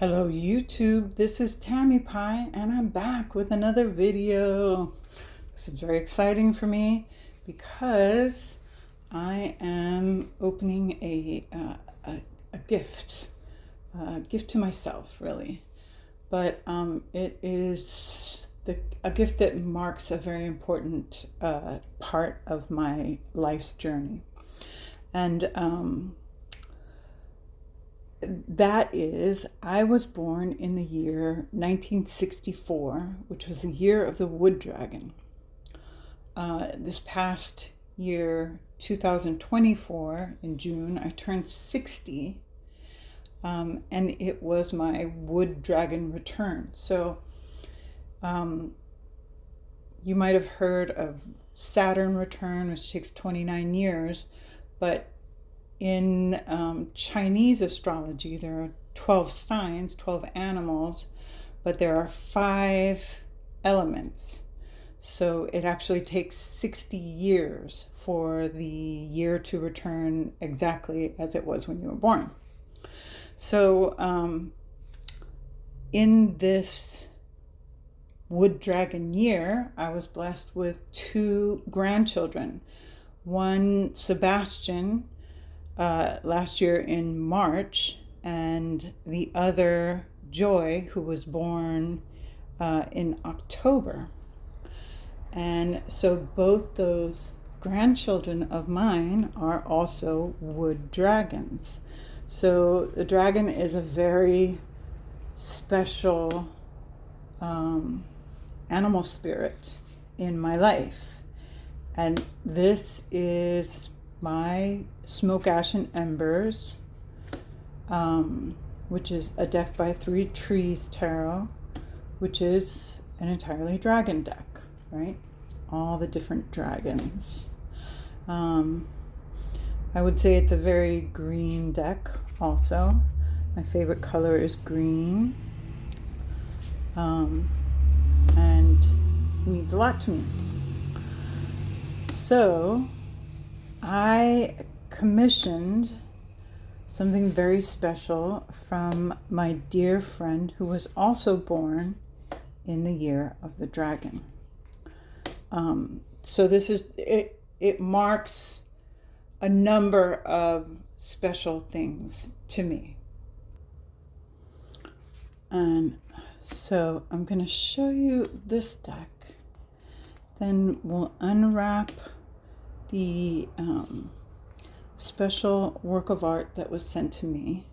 Hello YouTube, this is Tammy Pie and I'm back with another video. This is very exciting for me because I am opening a gift, a gift to myself really, but it is a gift that marks a very important part of my life's journey. And that is, I was born in the year 1964, which was the year of the wood dragon. This past year, 2024, in June, I turned 60, and it was my wood dragon return. So you might have heard of Saturn return, which takes 29 years, but in Chinese astrology, there are 12 signs, 12 animals, but there are 5 elements. So it actually takes 60 years for the year to return exactly as it was when you were born. So in this wood dragon year, I was blessed with 2 grandchildren. One, Sebastian, last year in March, and the other, Joy, who was born in October. And so both those grandchildren of mine are also wood dragons. So the dragon is a very special animal spirit in my life. And this is my Smoke, Ash, and Embers, which is a deck by 3 Trees Tarot, which is an entirely dragon deck, right? All the different dragons. I would say it's a very green deck also. My favorite color is green, and it means a lot to me. So I commissioned something very special from my dear friend who was also born in the year of the dragon. So this is, it marks a number of special things to me. And so I'm going to show you this deck. Then we'll unwrap the special work of art that was sent to me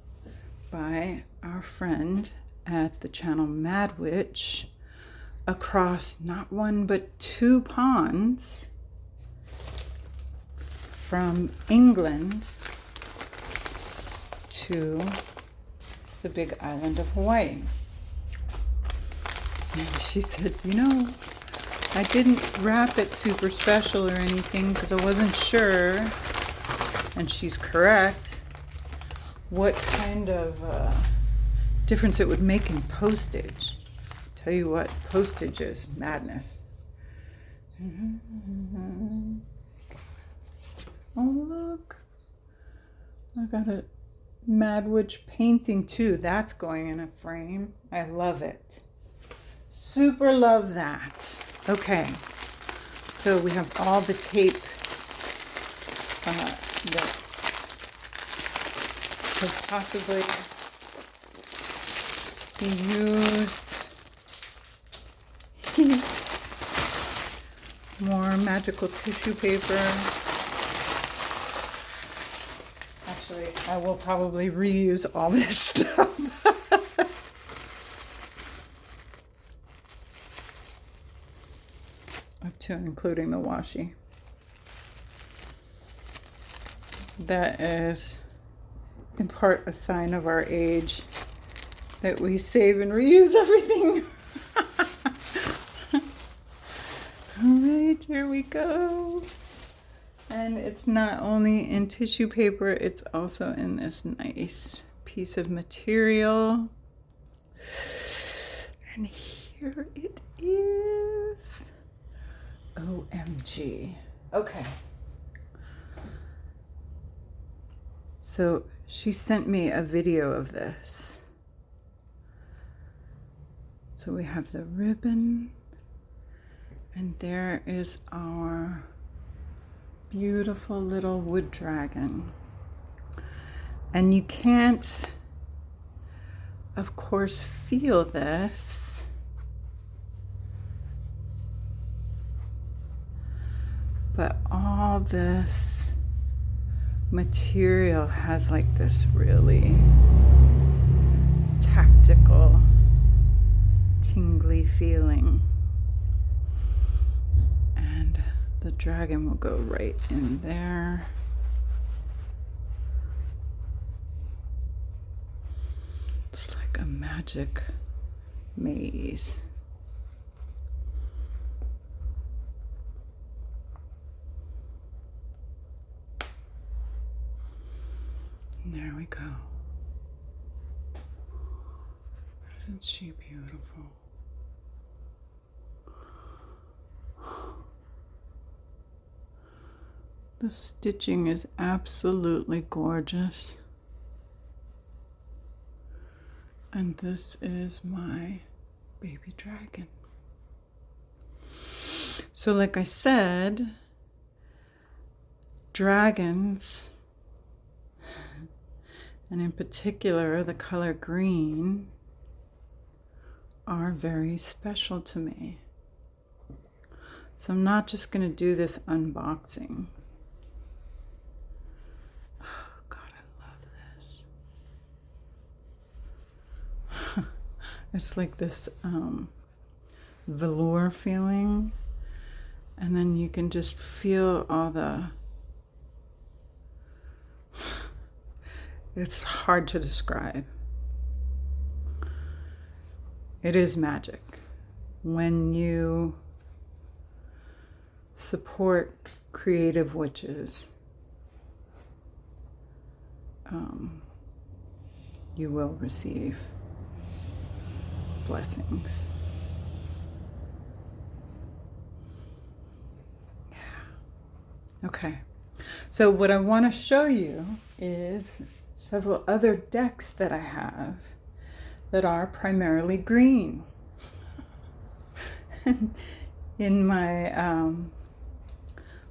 by our friend at the channel Madwitch across not 1 but 2 ponds from England to the big island of Hawaii. And she said, I didn't wrap it super special or anything because I wasn't sure, and she's correct, what kind of difference it would make in postage. Tell you what, postage is madness. Oh, look. I got a Madwitch painting too. That's going in a frame. I love it. Super love that. Okay, so we have all the tape that could possibly be used. More magical tissue paper. Actually, I will probably reuse all this stuff. Up to and including the washi. That is in part a sign of our age, that we save and reuse everything. All right, here we go. And it's not only in tissue paper, it's also in this nice piece of material. And here it is. OMG. Okay. So she sent me a video of this. So we have the ribbon, and there is our beautiful little wood dragon. And you can't, of course, feel this, but all this material has like this really tactical, tingly feeling. And the dragon will go right in there. It's like a magic maze. And there we go. Isn't she beautiful? The stitching is absolutely gorgeous. And this is my baby dragon. So like I said, dragons, and in particular the color green, are very special to me. So I'm not just going to do this unboxing. Oh God, I love this. It's like this velour feeling, and then you can just feel all the, it's hard to describe. It is magic when you support creative witches. You will receive blessings. Yeah. Okay. So what I want to show you is several other decks that I have that are primarily green. In my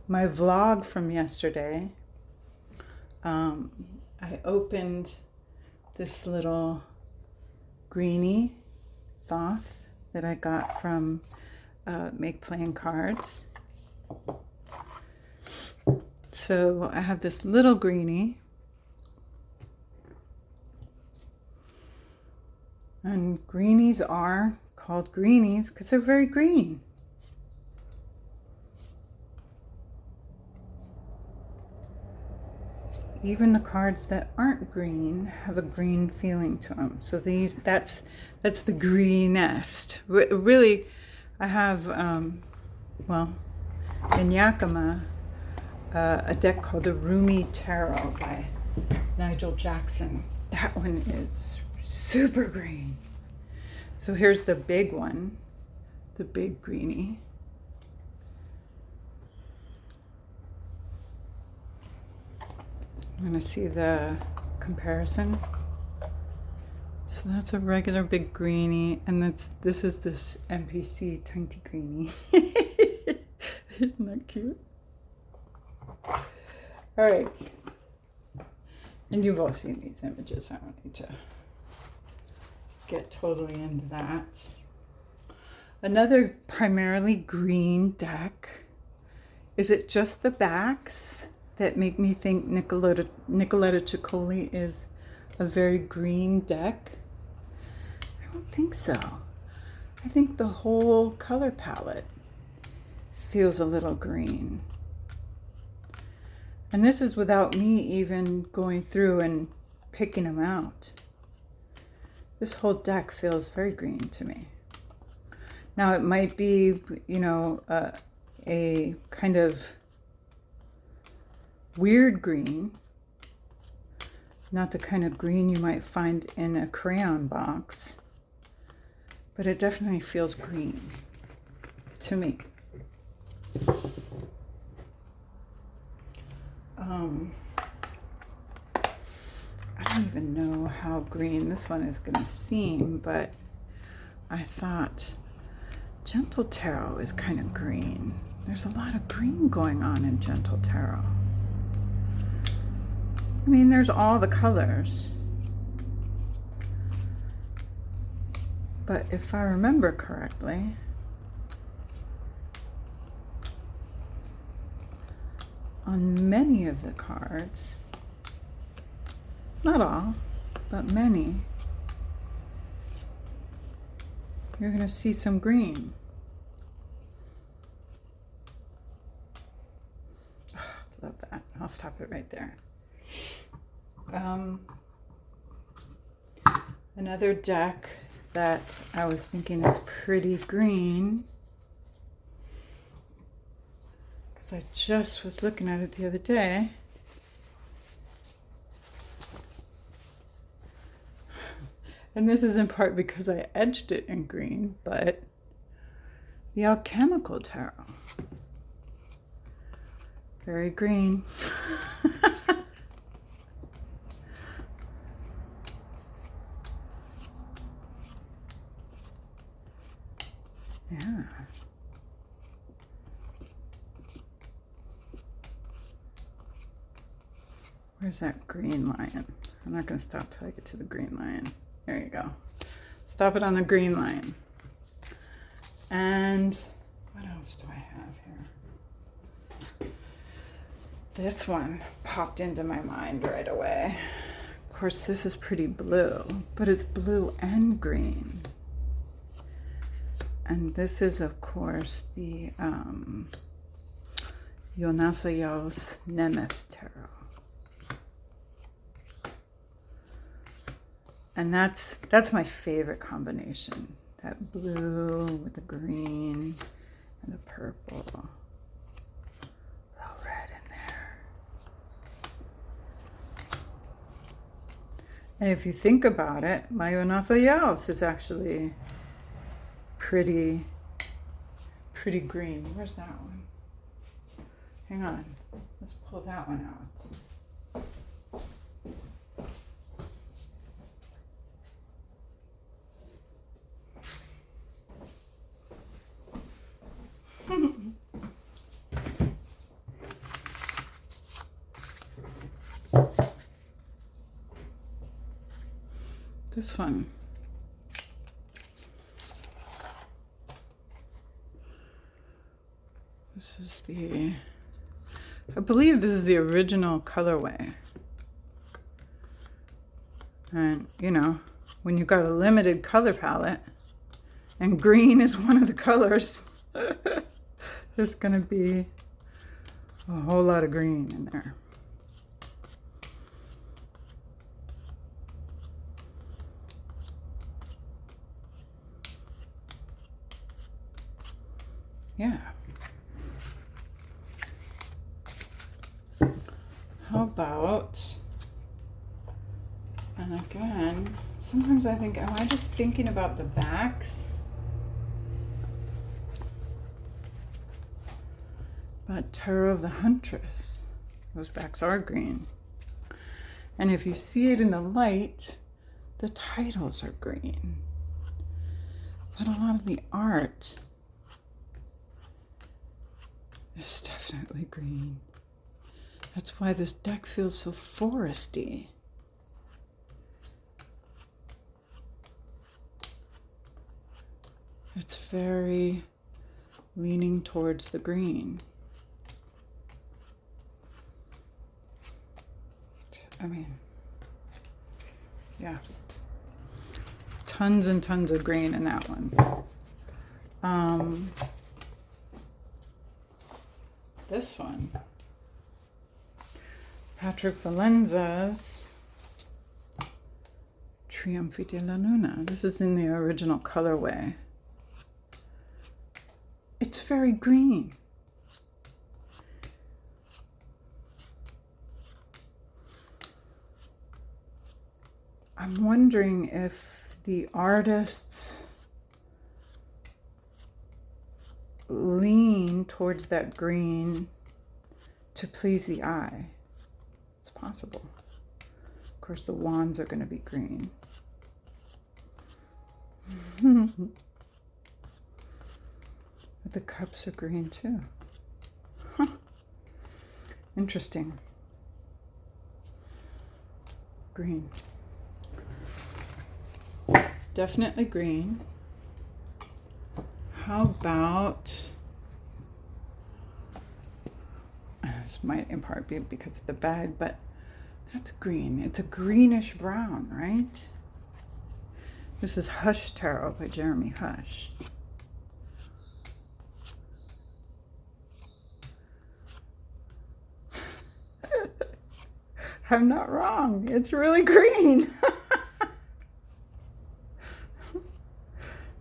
my vlog from yesterday, I opened this little Greenie Thoth that I got from Make Playing Cards. So I have this little Greenie, and greenies are called greenies because they're very green. Even the cards that aren't green have a green feeling to them. So that's the greenest. Really, I have, well, in Yakima, a deck called the Rumi Tarot by Nigel Jackson. That one is super green. So here's the big one, the big greenie. I'm going to see the comparison. So that's a regular big greenie, and this is this NPC tiny greenie. Isn't that cute? All right. And you've all seen these images. I don't need to get totally into that. Another primarily green deck. Is it just the backs that make me think Nicoletta Ceccoli is a very green deck? I don't think so. I think the whole color palette feels a little green. And this is without me even going through and picking them out. This whole deck feels very green to me. Now it might be, a kind of weird green, not the kind of green you might find in a crayon box, but it definitely feels green to me. I don't even know how green this one is going to seem, but I thought Gentle Tarot is kind of green. There's a lot of green going on in Gentle Tarot. I mean, there's all the colors. But if I remember correctly, on many of the cards, not all, but many, you're going to see some green. Oh, love that. I'll stop it right there. Another deck that I was thinking is pretty green, because I just was looking at it the other day. And this is in part because I edged it in green, but the Alchemical Tarot. Very green. Yeah. Where's that green lion? I'm not going to stop till I get to the green lion. There you go. Stop it on the green line. And what else do I have here? This one popped into my mind right away. Of course, this is pretty blue, but it's blue and green. And this is, of course, the Jonasa Jaus Nemeth Tarot. And that's my favorite combination. That blue with the green and the purple. A little red in there. And if you think about it, my Jonasa Jaus is actually pretty green. Where's that one? Hang on. Let's pull that one out. This one. This is I believe this is the original colorway. And, you know, when you've got a limited color palette, and green is one of the colors, there's going to be a whole lot of green in there. Yeah. How about, and again, sometimes I think, am I just thinking about the backs? But Tarot of the Huntress, those backs are green. And if you see it in the light, the titles are green. But a lot of the art is definitely green. That's why this deck feels so foresty. It's very leaning towards the green. I mean, yeah. Tons and tons of green in that one. This one. Patrick Valenza's Triunfi de la Luna. This is in the original colorway. It's very green. I'm wondering if the artists lean towards that green to please the eye. It's possible. Of course, the wands are going to be green. But the cups are green too. Huh. Interesting. Green. Definitely green. How about, this might in part be because of the bag, but that's green. It's a greenish brown, right? This is Hush Tarot by Jeremy Hush. I'm not wrong. It's really green.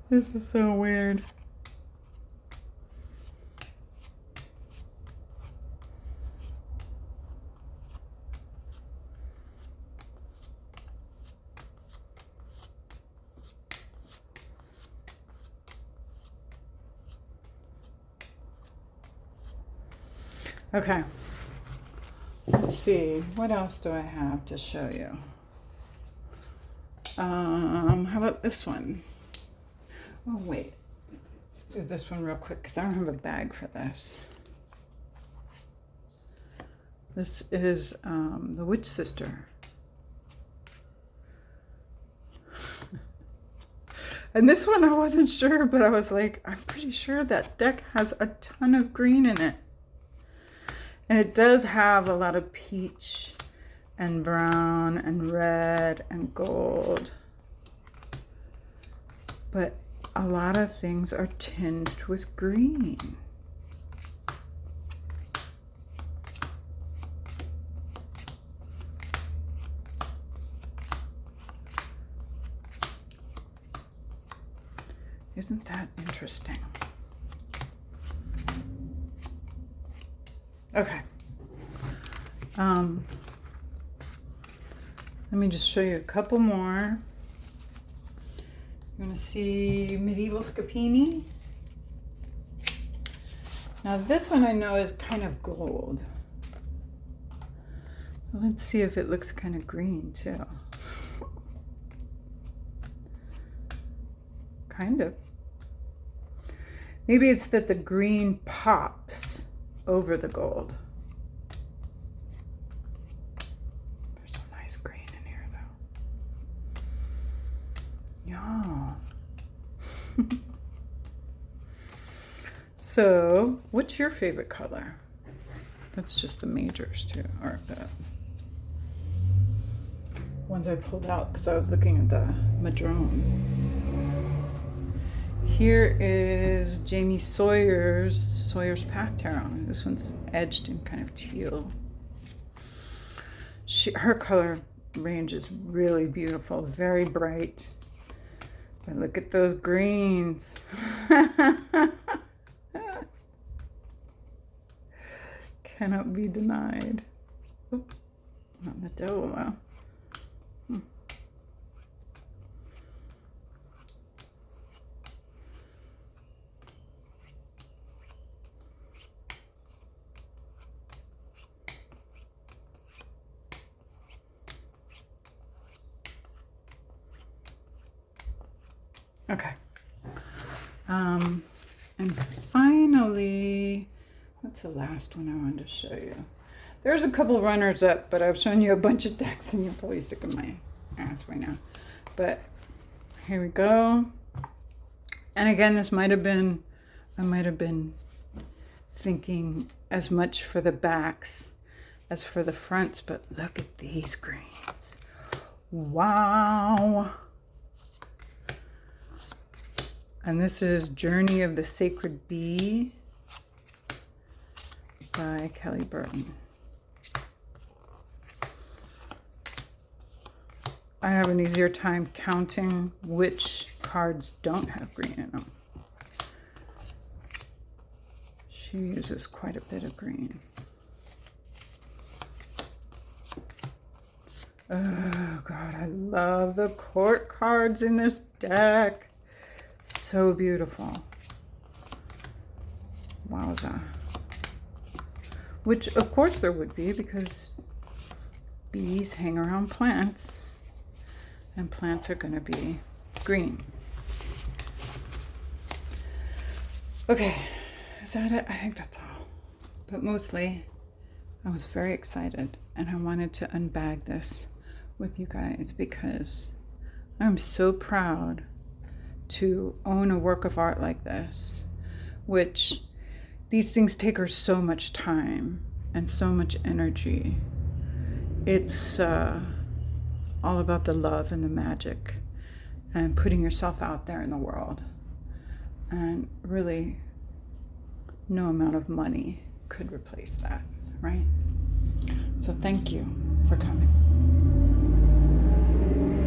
This is so weird. Okay. Let's see. What else do I have to show you? How about this one? Oh, wait. Let's do this one real quick because I don't have a bag for this. This is the Witch Sister. And this one I wasn't sure, but I was like, I'm pretty sure that deck has a ton of green in it. And it does have a lot of peach and brown and red and gold. But a lot of things are tinged with green. Isn't that interesting? Okay. Let me just show you a couple more. You want to see Medieval Scapini? Now this one I know is kind of gold. Let's see if it looks kind of green too. Kind of. Maybe it's that the green pops over the gold. There's some nice green in here though. Yeah. So, what's your favorite color? That's just the majors too, or the ones I pulled out because I was looking at the Madrone. Here is Jamie Sawyer's Path Tarot. This one's edged in kind of teal. Her color range is really beautiful, very bright. But look at those greens. Cannot be denied. Oop, not the Della. Okay. And finally, what's the last one I wanted to show you? There's a couple runners up, but I've shown you a bunch of decks and you're probably sick of my ass right now. But here we go. And again, I might have been thinking as much for the backs as for the fronts, but look at these greens. Wow. And this is Journey of the Sacred Bee by Kelly Burton. I have an easier time counting which cards don't have green in them. She uses quite a bit of green. Oh God, I love the court cards in this deck. So beautiful. Wowza. Which of course there would be because bees hang around plants and plants are going to be green. Okay, is that it? I think that's all. But mostly, I was very excited and I wanted to unbag this with you guys because I'm so proud to own a work of art like this, which these things take her so much time and so much energy. It's all about the love and the magic and putting yourself out there in the world. And really, no amount of money could replace that, right? So thank you for coming.